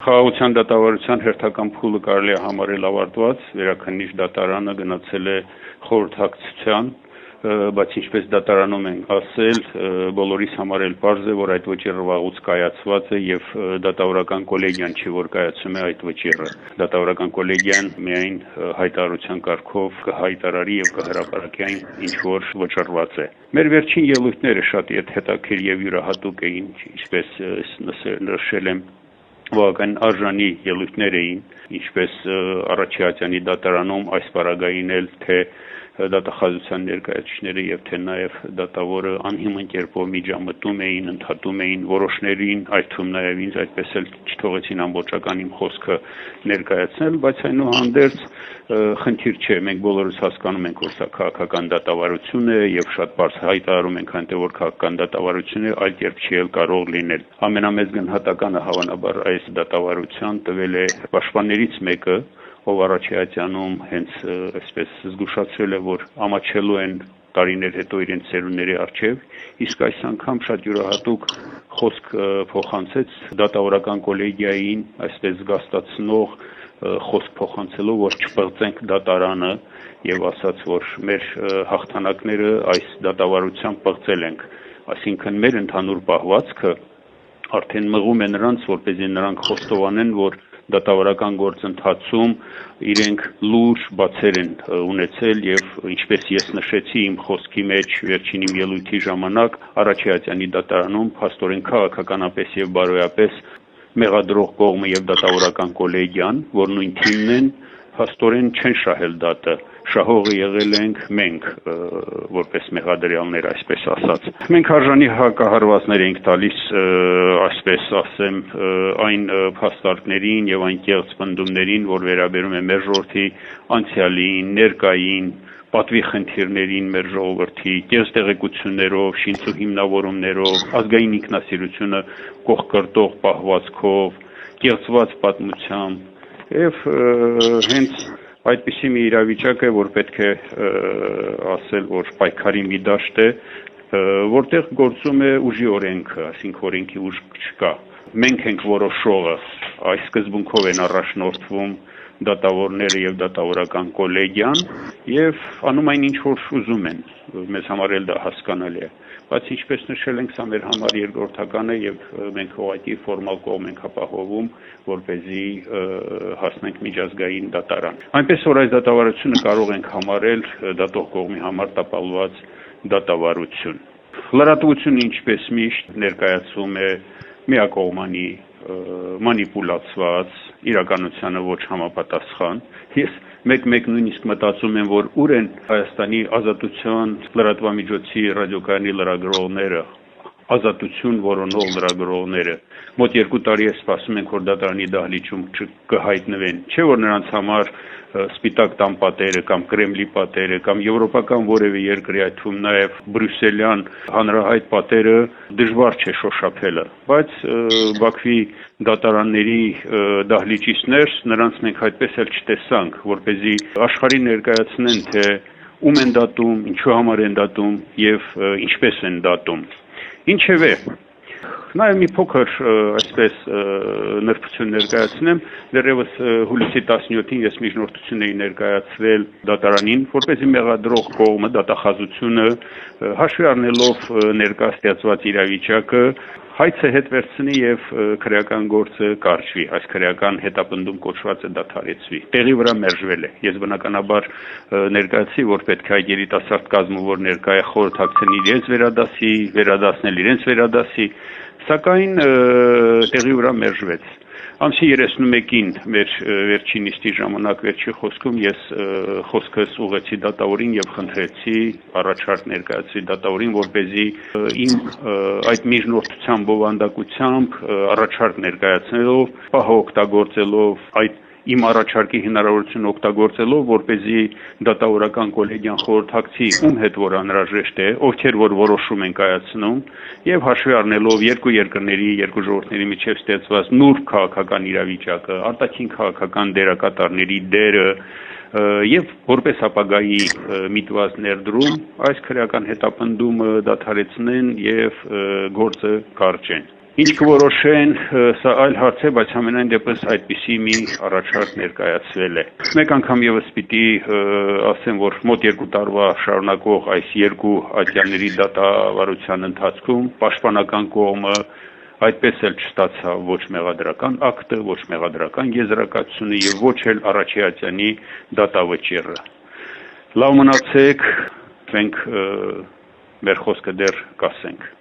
Խաղաղության դատավարության հերթական փուլը կարելի է համարել ավարտված, վերաքննիչ դատարանը գնացել է խորհրդակցության, բայց ինչպես դատարանում են ասել, բոլորիս համար էլ պարզ է, որ այդ վճիռը վաղուց կայացված է եւ դատավորական կոլեգիան չի, որ կայացում է այդ վճիռը։ Դատավորական կոլեգիան միայն հայտարարության կարգով կհայտարարի եւ կհրապարակի այն, ինչ որ վճռված է։ Մեր վերջին ելույթները շատ հետաքրքիր եւ յուրահատուկ էին, ինչպես նշել եմ, բավական արժանի ելույթներ էին, ինչպես Առաջիհատյանի դատարանում այս պարագային էլ թե դատախազության ներկայացուցիչները եւ թե նաեւ դատավորը անհիմն կերպով միջամտում էին, ընդհատում էին որոշներին, այդ թվում նաեւ ինձ այդպես էլ չթողեցին ամբողջական իմ խոսքը ներկայացնել, բայց այնուհանդերձ խնդիր չէ, մենք բոլորս հասկանում ենք, որ սա քաղաքական դատավարություն է եւ շատ բարձ հայտարարում ենք այնտեղ, որ քաղաքական դատավարություն է, այլ կերպ չի էլ կարող լինել։ Ամենամեծ գնահատականը հավանաբար այս դատավարության տվել է պաշտպաններից մեկը, ով Առաջիհատյանում հենց այսպես զգուշացրել է, որ ամաչելու են տարիներ հետո իրենց ծերունների առջև, իսկ այս անգամ շատ յուրահատուկ խոսք փոխանցեց դատավորական կոլեգիային, այսպես զգաստացնող խոսք փոխանցելով, որ չպղծենք դատարանը եւ ասաց, որ մեր հաղթանակները այս դատավարությամբ պղծել ենք, այսինքն մեր ընդհանուր պահվածքը արդեն մղում է նրանց, որպեսզի նրանք խոստովանեն, որ դատավարական գործընթացում իրենք լուրջ բացեր են ունեցել եւ ինչպես ես նշեցի իմ խոսքի մեջ վերջին իմ ելույթի ժամանակ Առաջիհատյանի դատարանում փաստորեն քաղաքականապես եւ բարոյապես մեղադրող կողմը եւ դատավորական կոլեգիան, որ նույն թիմն են, փաստորեն չեն շահել դատը, շահողը եղել ենք մենք, որպես մեղադրյալներ, այսպես ասած։ Մենք արժանի հակահարվածներ ենք տալիս, այսպես ասեմ, այն փաստարկներին եւ այն կեղծ պնդումներին, որ վերաբերում է մեր ժողովրդի անցյալին, ներկային, պատվի խնդիրներին մեր ժողովրդի, կեղծ տեղեկություններով, շինծու հիմնավորումներով, ազգային ինքնասիրությունը կողքրտող պահվածքով, կեղծված պատմությամբ եւ հենց այդպիսի մի իրավիճակ է, որ պետք է ասել, որ պայքարի մի դաշտ է, որտեղ գործում է ուժի օրենքը, այսինքն օրենքի ուժ չկա։ Մենք ենք որոշողը, այս սկզբունքով են առաջնորդվում դատավորները եւ դատավորական կոլեգիան եւ անում այն ինչ որ ուզում են, մեզ համար էլ դա հասկանալի է, բայց ինչպես նշել ենք, սա մեր համար երկրորդական է եւ մենք ուղղակի ֆորմալ կողմ ենք ապահովում, որպեսզի հասնենք միջազգային դատարան։ Այնպես որ այս դատավարությունը կարող ենք համարել դատող կողմի համար տապալված դատավարություն։ Լրատվությունը ինչպես միշտ ներկայացվում է միակողմանի մանիպուլացված, իրականությանը ոչ համապատասխան։ Ես մեկ նույնիսկ մտածում եմ, որ ուր են Հայաստանի ազատության լրատվամիջոցի ռադիոկայանի լրագրողները, ազատություն որոնող լրագրողները։ Մոտ 2 տարի է սպասում ենք, որ դատարանի դահլիճում կհայտնվեն, չէ՞ որ նրանց համար սպիտակ տան պատերը կամ Կրեմլի պատերը կամ եվրոպական որևէ երկրի, այդ թվում նաև բրյուսելյան հանրահայտ պատերը դժվար չէ շոշափելը, բայց Բաքվի դատարանների դահլիճից ներս նրանց մենք այդպես էլ չտեսանք, որպեսզի աշխարհին ներկայացնեն, թե ում են դատում, ինչու համար են դատում եւ ինչպես են դատում։ Ինչևէ, Նաև մի փոքր այսպես նրբություն ներկայացնեմ, դեռևս հուլիսի 17-ին ես միջնորդություն էի ներկայացվել դատարանին, որպեսզի մեղադրող կողմը դատախազությունը հաշվի առնելով ներկա ստեղծված իրավիճակը հայցը հետ վերցնի եւ քրեական գործը կարճվի, այս քրեական հետապնդում կոչված է դադարեցվի։ Տեղի վրա մերժվել է։ Ես բնականաբար ներկայացի, որ պետք է երիտասարդ կազմը, որ ներկա է խորհրդակցեն իրենց վերադասնել իրենց վերադասի, սակայն տեղի վրա մերժվեց։ Ամսի 31-ին մեր վերջին նիստի ժամանակ վերջի խոսքում ես խոսքս ուղղեցի դատավորին եւ խնդրեցի առաջարկ ներկայացրի դատավորին, որպեսզի իմ այդ միջնորդության բովանդակությամբ առաջարկ ներկայացնելով, պահը օգտագործելով այդ իմ առաջարկի հնարավորությունը օգտագործելով, որպեսզի դատավորական կոլեգիան խորհրդակցի ում հետ որ անհրաժեշտ է, ովքեր որ որոշում են կայացնում, եւ հաշվի առնելով երկու երկրների, երկու ժողովուրդների միջև ստեղծված նուրբ քաղաքական իրավիճակը, արտաքին քաղաքական դերակատարների դերը եւ որպես ապագայի միտված ներդրում այս քրեական հետապնդումը դադարեցնեն եւ գործը կարճեն։ Ինչ կորոշեն, սա այլ հարց է, բայց ամենայն դեպս այդպիսի մի առաջարկ ներկայացվել է։ Մեկ անգամ եւս պիտի ասեմ, որ մոտ 2 տարվա շարունակող այս երկու ատյանների դատավարության ընթացքում պաշտպանական կողմը այդպես էլ չստացավ ոչ մեղադրական ակտը, ոչ մեղադրական եզրակացությունը եւ ոչ էլ առաջի ատյանի դատավճիռը։ Լավ մնացեք, մենք մեր խոսքը դեռ կասենք։